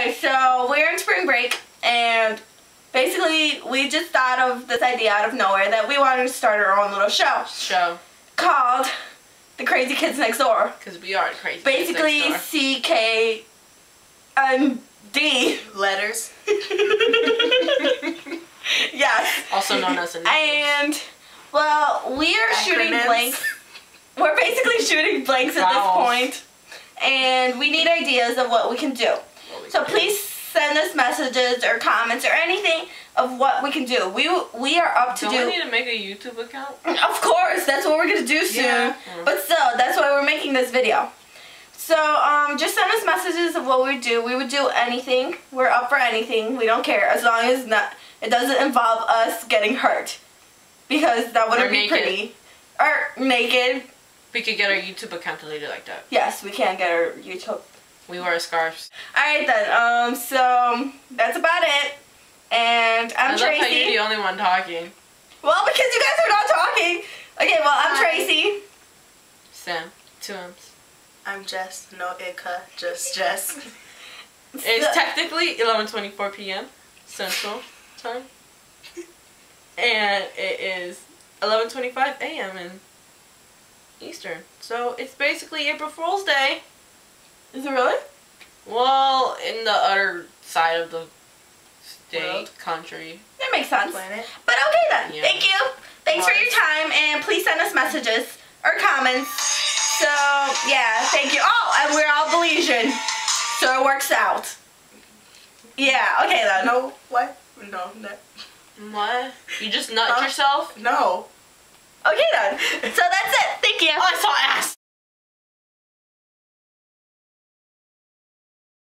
Okay, so we're in spring break, and basically we just thought of this idea out of nowhere that we wanted to start our own little show called The Crazy Kids Next Door. Because we are crazy. Basically, CKMD. Letters. Yes. Also known as initials. And, well, we are shooting blanks. We're basically shooting blanks at this point. And we need ideas of what we can do. So please send us messages or comments or anything of what we can do. We are up to do. Don't we need to make a YouTube account? Of course, that's what we're gonna do soon. Yeah. But still, that's why we're making this video. So just send us messages of what we do. We would do anything. We're up for anything. We don't care as long as it doesn't involve us getting hurt, because that wouldn't be pretty. Or naked. We could get our YouTube account deleted like that. Yes, we can get our YouTube. We wear scarves. Alright then, so that's about it. And I'm Tracy. I love how you're the only one talking. Well, because you guys are not talking. Okay, well, I'm Tracy. Sam. 2 M's. I'm Jess. No Ika, just Jess. It's technically 11:24 p.m. Central Time. And it is 11:25 a.m. in Eastern. So it's basically April Fool's Day. Is it really? Well, in the other side of the state, country. That makes sense. Planet. But okay then. Yeah. Thank you. Thanks for your time, and please send us messages or comments. So, yeah, thank you. Oh, and we're all Belizean, so it works out. Yeah, okay then. No, what? No, no. What? You just nut yourself? No. Okay then. So that's it. Thank you. Oh, I saw ass.